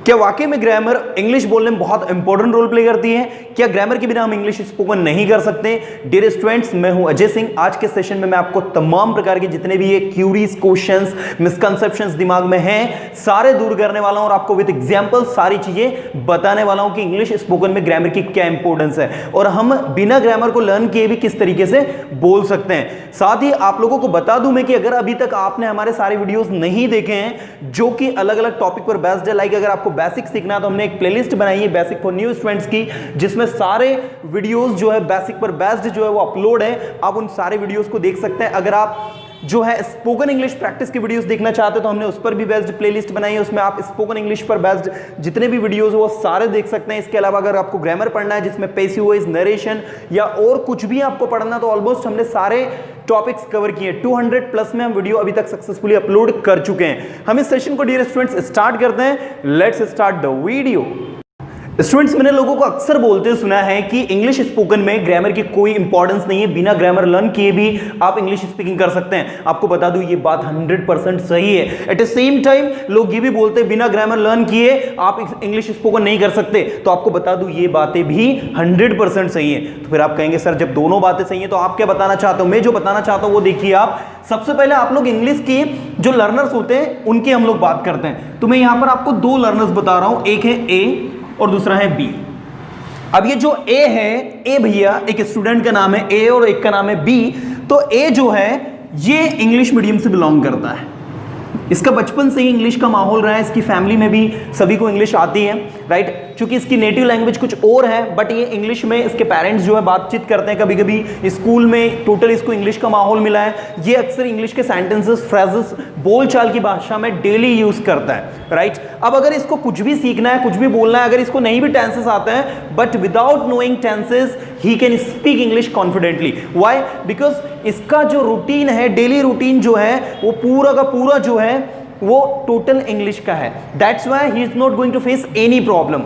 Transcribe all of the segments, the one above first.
क्या वाकई में ग्रामर इंग्लिश बोलने में बहुत इंपॉर्टेंट रोल प्ले करती है? क्या ग्रामर के बिना हम इंग्लिश स्पोकन नहीं कर सकते? डियर स्टूडेंट्स, मैं हूं अजय सिंह। आज के सेशन में मैं आपको तमाम प्रकार के जितने भी ये क्यूरीज, क्वेश्चंस, मिसकंसेप्शंस दिमाग में हैं, सारे दूर करने वाला हूं और आपको विद एग्जांपल सारी चीजें बताने वाला हूं कि इंग्लिश स्पोकन में ग्रामर की क्या इंपॉर्टेंस है और हम बिना ग्रामर को लर्न किए भी किस तरीके से बोल सकते हैं। साथ ही आप लोगों को बता दूं मैं कि अगर अभी तक आपने हमारे सारे वीडियोस नहीं देखे हैं जो कि अलग अलग टॉपिक पर बेस्ड है, लाइक अगर आपको बेसिक सीखना है तो हमने एक प्लेलिस्ट बनाई है बेसिक फॉर न्यू स्टूडेंट्स की, जिसमें सारे वीडियोस जो है बेसिक पर बेस्ड जो है वो अपलोड है। आप उन सारे वीडियोस को देख सकते हैं। अगर आप जो है स्पोकन इंग्लिश प्रैक्टिस की वीडियोस देखना चाहते हो तो हमने उस पर भी बेस्ड प्लेलिस्ट बनाई है, उसमें आप स्पोकन इंग्लिश पर बेस्ड जितने भी वीडियोस वो सारे देख सकते हैं। इसके अलावा अगर आपको ग्रामर पढ़ना है जिसमें पैसिव वॉइस, नरेशन या और कुछ भी आपको पढ़ना तो ऑलमोस्ट हमने सारे टॉपिक्स कवर किए। 200 प्लस में हम वीडियो अभी तक सक्सेसफुली अपलोड कर चुके हैं। हम इस सेशन को डियर स्टूडेंट्स स्टार्ट करते हैं। Let's start the video. Students, मैंने लोगों को अक्सर बोलते सुना है कि इंग्लिश स्पोकन में ग्रामर की कोई इंपॉर्टेंस नहीं है, बिना ग्रामर लर्न किए भी आप इंग्लिश स्पीकिंग कर सकते हैं। आपको बता दूं ये बात 100% सही है। एट द सेम टाइम लोग ये भी बोलते हैं बिना ग्रामर लर्न किए आप इंग्लिश स्पोकन नहीं कर सकते। तो आपको बता दूं ये बातें भी 100% सही है। तो फिर आप कहेंगे सर जब दोनों बातें सही है तो आप क्या बताना चाहते हो? मैं जो बताना चाहता हूं वो देखिए आप। सबसे पहले आप लोग इंग्लिश की जो लर्नर्स होते हैं उनकी हम लोग बात करते हैं। तो मैं यहां पर आपको दो लर्नर्स बता रहा हूं, एक है ए और दूसरा है बी। अब ये जो ए है, ए भैया एक स्टूडेंट का नाम है ए और एक का नाम है बी। तो ए जो है ये इंग्लिश मीडियम से बिलोंग करता है। इसका बचपन से ही इंग्लिश का माहौल रहा है, इसकी फैमिली में भी सभी को इंग्लिश आती है, राइट। क्योंकि इसकी नेटिव लैंग्वेज कुछ और है बट ये इंग्लिश में इसके पेरेंट्स जो है बातचीत करते हैं, कभी कभी स्कूल में टोटल इसको इंग्लिश का माहौल मिला है। ये अक्सर इंग्लिश के सेंटेंसेस, फ्रेजेस, बोलचाल की भाषा में डेली यूज करता है, राइट। अब अगर इसको कुछ भी सीखना है, कुछ भी बोलना है, अगर इसको नहीं भी टेंसेस आते हैं but without knowing tenses he can speak English confidently. Why? Because इसका जो रूटीन है, डेली रूटीन जो है वो पूरा का पूरा जो है वो टोटल इंग्लिश का है। That's why he is not going to face any problem.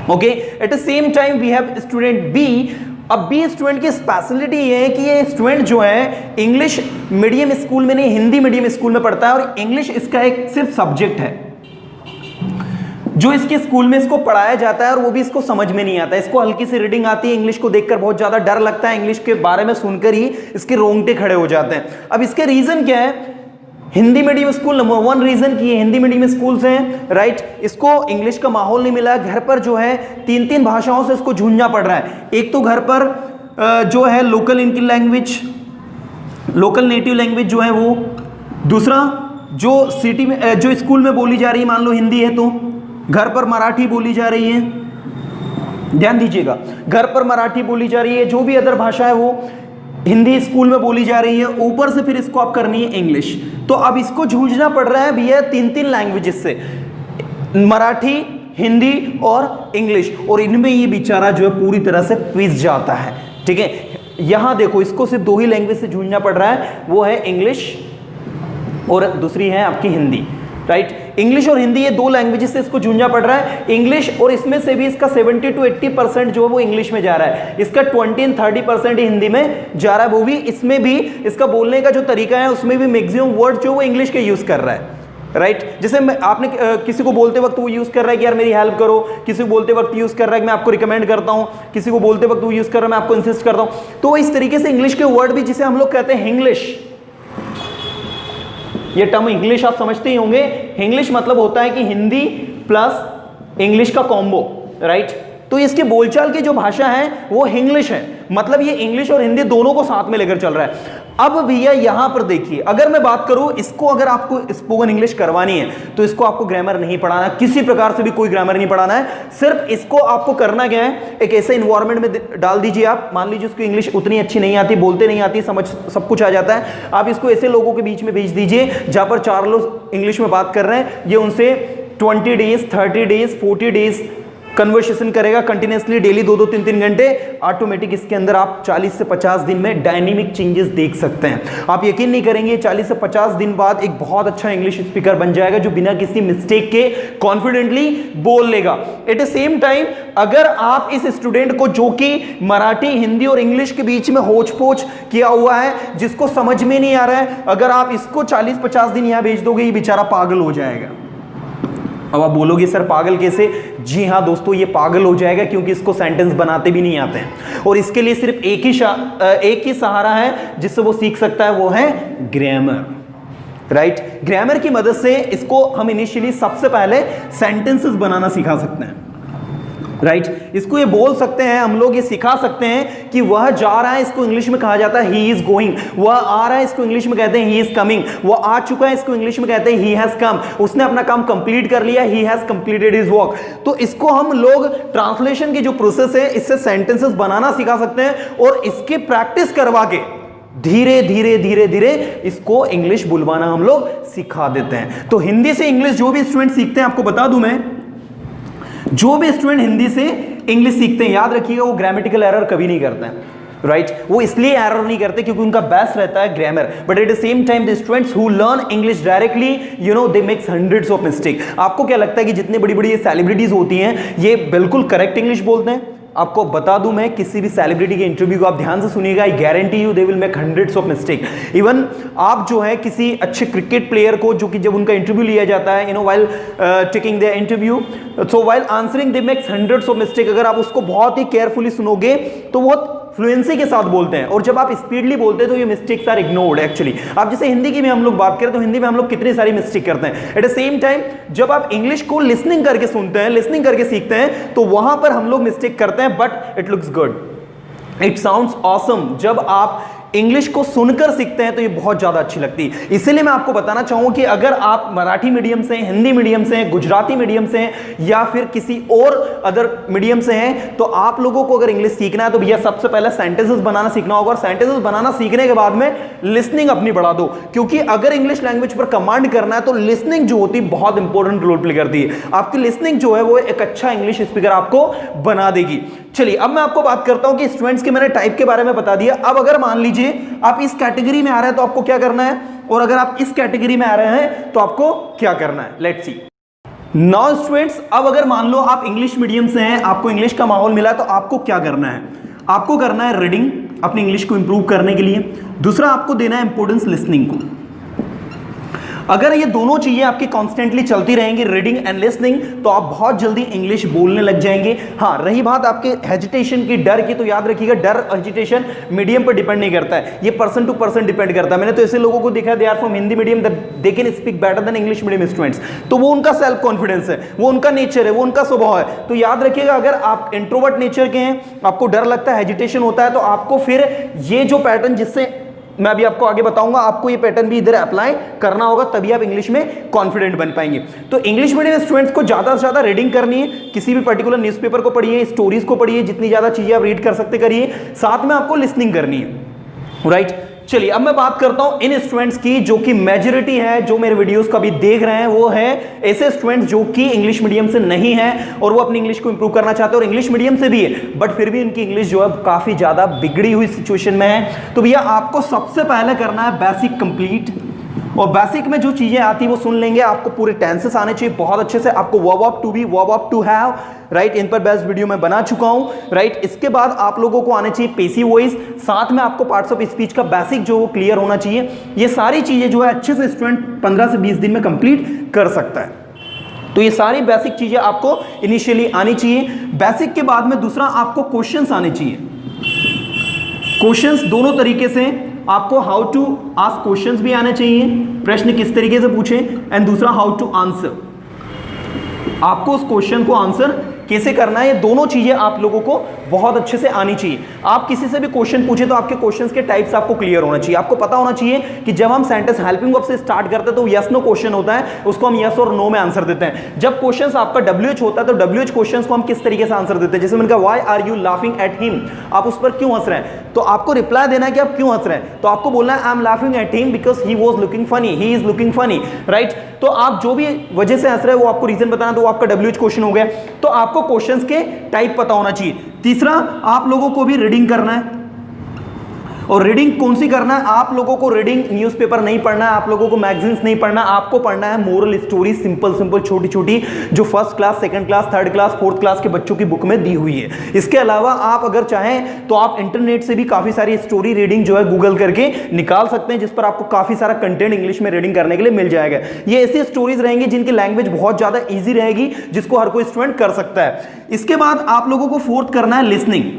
Okay, at the same time we have student B. अब बी स्टूडेंट की स्पेशलिटी ये है कि ये स्टूडेंट जो है इंग्लिश मीडियम स्कूल में नहीं, हिंदी मीडियम स्कूल में पढ़ता है और इंग्लिश इसका एक सिर्फ सब्जेक्ट है जो इसके स्कूल में इसको पढ़ाया जाता है और वो भी इसको समझ में नहीं आता। इसको हल्की सी रीडिंग आती है, इंग्लिश को देखकर बहुत ज्यादा डर लगता है, इंग्लिश के बारे में सुनकर ही इसके रोंगटे खड़े हो जाते हैं। अब इसके रीजन क्या है? Hindi medium school number 1 reason की ये हिंदी मीडियम स्कूल से हैं, राइट। इसको इंग्लिश का माहौल नहीं मिला, घर पर जो है 3 भाषाओं से इसको झूंझना पड़ रहा है। एक तो घर पर जो है लोकल इनकी लैंग्वेज, लोकल नेटिव लैंग्वेज जो है वो, दूसरा जो सिटी में जो स्कूल में बोली जा रही है, मान लो हिंदी है तो घर पर मराठी बोली जा रही है, ध्यान दीजिएगा, घर पर मराठी बोली जा रही है, जो भी अदर भाषा है वो हिंदी स्कूल में बोली जा रही है, ऊपर से फिर इसको आप करनी है इंग्लिश। तो अब इसको जूझना पड़ रहा है भैया 3 लैंग्वेजेस से, मराठी, हिंदी और इंग्लिश, और इनमें ये बेचारा जो है पूरी तरह से पिस जाता है, ठीक है। यहां देखो इसको सिर्फ 2 ही लैंग्वेज से जूझना पड़ रहा है, वो है इंग्लिश और दूसरी है आपकी हिंदी, राइट। इंग्लिश और हिंदी ये 2 लैंग्वेजेस से इसको जूझना पड़ रहा है। इंग्लिश, और इसमें से भी इसका 70 to 80% जो है वो इंग्लिश में जा रहा है, इसका 20-30% हिंदी में जा रहा है। वो भी इसमें भी इसका बोलने का जो तरीका है उसमें भी मैक्सिमम वर्ड जो वो इंग्लिश के यूज कर रहा है, राइट। जैसे आपने किसी को बोलते वक्त वो यूज कर रहा है कि यार मेरी हेल्प करो, किसी को बोलते वक्त यूज कर रहा है कि मैं आपको रिकमेंड करता हूं, किसी को बोलते वक्त वो यूज कर रहा है मैं आपको इंसिस्ट करता हूं। तो इस तरीके से इंग्लिश के वर्ड भी, जिसे हम लोग कहते हैं इंग्लिश, ये टर्म इंग्लिश आप समझते ही होंगे। इंग्लिश मतलब होता है कि हिंदी प्लस इंग्लिश का कॉम्बो, राइट। तो इसकी बोलचाल की जो भाषा है वो इंग्लिश है, मतलब ये इंग्लिश और हिंदी दोनों को साथ में लेकर चल रहा है। अब भैया यहां पर देखिए, अगर मैं बात करूं इसको, अगर आपको स्पोकन इंग्लिश करवानी है तो इसको आपको ग्रामर नहीं पढ़ाना, किसी प्रकार से भी कोई ग्रामर नहीं पढ़ाना है। सिर्फ इसको आपको करना क्या है, एक ऐसे इन्वायरमेंट में डाल दीजिए आप। मान लीजिए उसको इंग्लिश उतनी अच्छी नहीं आती, बोलते नहीं आती, समझ सब कुछ आ जाता है, आप इसको ऐसे लोगों के बीच में भेज दीजिए जहां पर 4 लोग इंग्लिश में बात कर रहे हैं। ये उनसे 20 डेज, 30 डेज, 40 डेज कन्वर्सेशन करेगा कंटिन्यूसली, डेली 2-2, 3-3 घंटे। ऑटोमेटिक इसके अंदर आप 40 से 50 दिन में डायनेमिक चेंजेस देख सकते हैं। आप यकीन नहीं करेंगे 40 से 50 दिन बाद एक बहुत अच्छा इंग्लिश स्पीकर बन जाएगा जो बिना किसी मिस्टेक के कॉन्फिडेंटली बोल लेगा। एट द सेम टाइम अगर आप इस स्टूडेंट को, जो कि मराठी, हिंदी और इंग्लिश के बीच में होच पोच किया हुआ है, जिसको समझ में नहीं आ रहा है, अगर आप इसको 40-50 दिन यहां भेज दोगे, ये बेचारा पागल हो जाएगा। अब आप बोलोगे सर पागल कैसे? जी हाँ दोस्तों, ये पागल हो जाएगा क्योंकि इसको सेंटेंस बनाते भी नहीं आते हैं और इसके लिए सिर्फ एक ही सहारा है जिससे वो सीख सकता है, वो है ग्रामर। राइट, ग्रामर की मदद से इसको हम इनिशियली सबसे पहले सेंटेंसेस बनाना सिखा सकते हैं। राइट, इसको ये बोल सकते हैं हम लोग, ये सिखा सकते हैं कि वह जा रहा है, इसको इंग्लिश में कहा जाता है ही इज गोइंग। वह आ रहा है, इसको इंग्लिश में कहते हैं ही इज कमिंग। वह आ चुका है, इसको इंग्लिश में कहते हैं ही हैज कम। उसने अपना काम कंप्लीट कर लिया, he has completed his work. तो इसको हम लोग ट्रांसलेशन की जो प्रोसेस है, इससे सेंटेंसेस बनाना सिखा सकते हैं और इसकी प्रैक्टिस करवा के धीरे धीरे धीरे धीरे इसको इंग्लिश बुलवाना हम लोग सिखा देते हैं। तो हिंदी से इंग्लिश जो भी स्टूडेंट सीखते हैं, आपको बता दूं मैं, जो भी स्टूडेंट हिंदी से इंग्लिश सीखते हैं, याद रखिएगा वो ग्रामेटिकल एरर कभी नहीं करते हैं। राइट, वो इसलिए एरर नहीं करते क्योंकि उनका बेस्ट रहता है grammar, but at the same time the students who learn English directly, you know, they makes hundreds of mistake. आपको क्या लगता है कि जितनी बड़ी बड़ी ये सेलिब्रिटीज होती हैं ये बिल्कुल करेक्ट इंग्लिश बोलते हैं? आपको बता दूं मैं, किसी भी सेलिब्रिटी के इंटरव्यू को आप ध्यान से सुनिएगा, I guarantee you they will make hundreds of mistake. Even आप जो है किसी अच्छे क्रिकेट प्लेयर को, जो कि जब उनका इंटरव्यू लिया जाता है, you know, while taking their interview, so while answering they makes hundreds of mistake. अगर आप उसको बहुत ही केयरफुली सुनोगे तो बहुत फ्लुएंसी के साथ बोलते हैं, और जब आप स्पीडली बोलते हैं तो ये मिस्टेक्स आर इग्नोर्ड एक्चुअली। आप जैसे हिंदी की भी हम लोग बात करें तो हिंदी में हम लोग कितनी सारी मिस्टेक करते हैं। एट द सेम टाइम जब आप इंग्लिश को लिसनिंग करके सुनते हैं, लिसनिंग करके सीखते हैं, तो वहां पर हम लोग मिस्टेक करते हैं, but it looks good, it sounds awesome. जब आप इंग्लिश को सुनकर सीखते हैं तो ये बहुत ज्यादा अच्छी लगती है। इसीलिए मैं आपको बताना चाहूंगा कि अगर आप मराठी मीडियम से, हिंदी मीडियम से, गुजराती मीडियम से या फिर किसी और अदर मीडियम से हैं, तो आप लोगों को अगर इंग्लिश सीखना है तो भैया सबसे पहले सेंटेंसेस बनाना सीखना होगा, और सेंटेंसेस बनाना सीखने के बाद में लिसनिंग अपनी बढ़ा दो, क्योंकि अगर इंग्लिश लैंग्वेज पर कमांड करना है तो लिसनिंग जो होती है बहुत इंपॉर्टेंट रोल प्ले करती है। आपकी लिसनिंग जो है वो एक अच्छा इंग्लिश स्पीकर आपको बना देगी। चलिए अब मैं आपको बात करता हूं कि स्टूडेंट्स के मैंने टाइप के बारे में बता दिया। अब अगर मान लीजिए आप इस कैटेगरी में आ रहे हैं तो आपको क्या करना है, और अगर आप इस कैटेगरी में आ रहे हैं तो आपको क्या करना है। लेट्स सी नाउ स्टूडेंट्स, अब अगर मान लो आप इंग्लिश मीडियम से हैं, आपको इंग्लिश का माहौल मिला, तो आपको क्या करना है? आपको करना है रीडिंग, अपनी इंग्लिश को इंप्रूव करने के लिए। दूसरा, आपको देना है इंपोर्टेंस लिसनिंग को। अगर ये दोनों चीजें आपकी कॉन्स्टेंटली चलती रहेंगी, रीडिंग एंड लिसनिंग, तो आप बहुत जल्दी इंग्लिश बोलने लग जाएंगे। हाँ, रही बात आपके हेजिटेशन की, डर की, तो याद रखिएगा डर हेजिटेशन मीडियम पर डिपेंड नहीं करता है, ये पर्सन टू पर्सन डिपेंड करता है। मैंने तो ऐसे लोगों को देखा, they are from Hindi medium, they can speak better than English medium students. तो वो उनका सेल्फ कॉन्फिडेंस है, वो उनका नेचर है, वो उनका स्वभाव है। तो याद रखिएगा अगर आप इंट्रोवर्ट नेचर के हैं, आपको डर लगता है, हेजिटेशन होता है, तो आपको फिर ये जो पैटर्न, जिससे मैं अभी आपको आगे बताऊंगा, आपको ये पैटर्न भी इधर अप्लाई करना होगा, तभी आप इंग्लिश में कॉन्फिडेंट बन पाएंगे। तो इंग्लिश मीडियम स्टूडेंट्स को ज्यादा से ज्यादा रीडिंग करनी है, किसी भी पर्टिकुलर न्यूज़पेपर को पढ़िए, स्टोरीज को पढ़िए, जितनी ज्यादा चीजें आप रीड कर सकते करिए, साथ में आपको लिसनिंग करनी है। राइट, चलिए अब मैं बात करता हूं इन स्टूडेंट्स की, जो कि मेजॉरिटी है, जो मेरे वीडियोस को अभी देख रहे हैं, वो है ऐसे स्टूडेंट्स जो कि इंग्लिश मीडियम से नहीं है और वो अपनी इंग्लिश को इंप्रूव करना चाहते हैं, और इंग्लिश मीडियम से भी है बट फिर भी उनकी इंग्लिश जो है काफी ज्यादा बिगड़ी हुई सिचुएशन में है। तो भैया आपको सबसे पहले करना है बेसिक कंप्लीट, और बेसिक में जो चीजें आती है वो सुन लेंगे। आपको पूरे टेंसेस आने चाहिए बहुत अच्छे से, आपको verb of to be, verb of to have, right, इन पर बेस्ट वीडियो में बना चुका हूं। राइट, इसके बाद आप लोगों को आने चाहिए पेसिव वॉइस, साथ में आपको पार्ट्स ऑफ स्पीच का बेसिक जो वो क्लियर होना चाहिए। ये सारी चीजें जो है अच्छे से स्टूडेंट 15 से 20 दिन में कंप्लीट कर सकता है। तो ये सारी बेसिक चीजें आपको इनिशियली आनी चाहिए। बेसिक के बाद में दूसरा आपको क्वेश्चंस आने चाहिए। क्वेश्चंस दोनों तरीके से, आपको हाउ टू आस्क क्वेश्चंस भी आने चाहिए, प्रश्न किस तरीके से पूछें, एंड दूसरा हाउ टू आंसर, आपको उस क्वेश्चन को आंसर कैसे करना है। ये दोनों चीजें आप लोगों को बहुत अच्छे से आनी चाहिए। आप किसी से भी क्वेश्चन पूछे तो आपके क्वेश्चंस के टाइप्स आपको क्लियर होना चाहिए। आपको पता होना चाहिए कि जब हम सेंटेंस हेल्पिंग वर्ब से स्टार्ट करते हैं तो यस नो क्वेश्चन होता है, उसको हम यस और नो में आंसर देते हैं। जब क्वेश्चन आपका WH होता है तो WH क्वेश्चन को हम किस तरीके से आंसर देते हैं, जैसे मैंने कहा why are you laughing at him, आप उस पर क्यों हंस रहे हैं, तो आपको रिप्लाई देना है कि आप क्यों हंस रहे हैं, तो आपको बोलना है I am laughing at him because he was looking funny, he is looking funny. Right, तो आप जो भी वजह से हंस रहे हैं वो आपको रीजन बताना, तो वो आपका WH क्वेश्चन हो गया। तो आपको क्वेश्चंस के टाइप पता होना चाहिए। तीसरा, आप लोगों को भी रीडिंग करना है। और रीडिंग कौन सी करना है? आप लोगों को रीडिंग न्यूज़पेपर नहीं पढ़ना है, आप लोगों को मैगजीन्स नहीं पढ़ना, आपको पढ़ना है मोरल स्टोरी, सिंपल सिंपल छोटी छोटी, जो first class, second class, third class, fourth class के बच्चों की बुक में दी हुई है। इसके अलावा आप अगर चाहें तो आप इंटरनेट से भी काफी सारी स्टोरी रीडिंग जो है गूगल करके निकाल सकते हैं, जिस पर आपको काफी सारा कंटेंट इंग्लिश में रीडिंग करने के लिए मिल जाएगा। ये ऐसी स्टोरीज रहेंगी जिनकी लैंग्वेज बहुत ज्यादा ईजी रहेगी, जिसको हर कोई स्टूडेंट कर सकता है। इसके बाद आप लोगों को फोर्थ करना है लिसनिंग।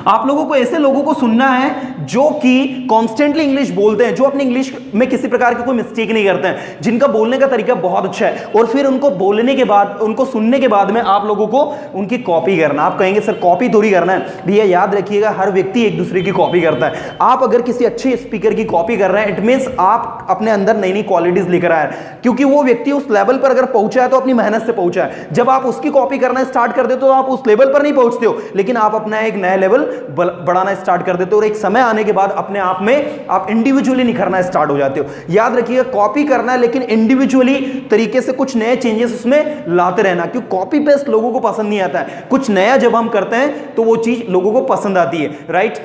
आप लोगों को ऐसे लोगों को सुनना है जो कि कॉन्स्टेंटली इंग्लिश बोलते हैं, जो अपनी इंग्लिश में किसी प्रकार की कोई मिस्टेक नहीं करते हैं, जिनका बोलने का तरीका बहुत अच्छा है, और फिर उनको बोलने के बाद, उनको सुनने के बाद में आप लोगों को उनकी कॉपी करना। आप कहेंगे सर कॉपी थोड़ी करना है। भैया याद रखिएगा, हर व्यक्ति एक दूसरे की कॉपी करता है। आप अगर किसी अच्छे स्पीकर की कॉपी कर रहे हैं, इट मींस आप अपने अंदर नई नई क्वालिटीज लेकर आए, क्योंकि वो व्यक्ति उस लेवल पर अगर पहुंचा है तो अपनी मेहनत से पहुंचा है। जब आप उसकी कॉपी करना स्टार्ट कर देते हो तो आप उस लेवल पर नहीं पहुंचते हो, लेकिन आप अपना एक नया लेवल बढ़ाना स्टार्ट कर देते हो, और एक समय आने के बाद अपने आप में आप इंडिविजुअली निखरना स्टार्ट हो जाते हो। याद रखिएगा, कॉपी करना है लेकिन इंडिविजुअली तरीके से कुछ नए चेंजेस उसमें लाते रहना, क्योंकि कॉपी पेस्ट लोगों को पसंद नहीं आता है। कुछ नया जब हम करते हैं तो वो चीज लोगों को पसंद आती है, राइट।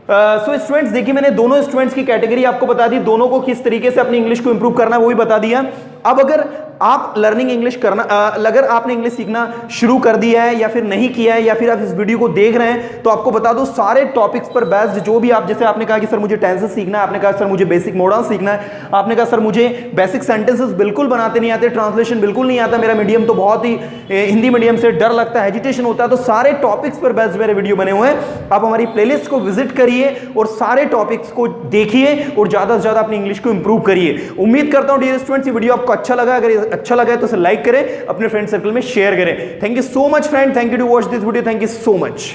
सो स्टूडेंट्स, देखिए मैंने दोनों स्टूडेंट्स की कैटेगरी आपको बता दी, दोनों को किस तरीके से अपनी इंग्लिश को इंप्रूव करना है वो भी बता दिया। अब अगर आप लर्निंग इंग्लिश करना, अगर आपने इंग्लिश सीखना शुरू कर दिया है या फिर नहीं किया है, या फिर आप इस वीडियो को देख रहे हैं, तो आपको बता दो सारे टॉपिक्स पर बेस्ड जो भी आप, जैसे आपने कहा कि सर मुझे टेंसेस सीखना है, आपने कहा सर मुझे बेसिक मॉडल्स सीखना है, आपने कहा सर मुझे बेसिक सेंटेंसेस बिल्कुल बनाते नहीं आते, ट्रांसलेशन बिल्कुल नहीं आता, मेरा मीडियम तो बहुत ही हिंदी मीडियम से डर लगता है, हेजिटेशन होता है, तो सारे टॉपिक्स पर बेस्ड मेरे वीडियो बने हुए हैं। आप हमारी प्लेलिस्ट को विजिट करिए और सारे टॉपिक्स को देखिए और ज्यादा से ज्यादा अपनी इंग्लिश को इंप्रूव करिए। उम्मीद करता हूं डियर स्टूडेंट्स, ये वीडियो आपको अच्छा लगा। अगर अच्छा लगा है तो इसे लाइक करें, अपने फ्रेंड सर्कल में शेयर करें। Thank you so much friend, thank you to watch this video, thank you so much.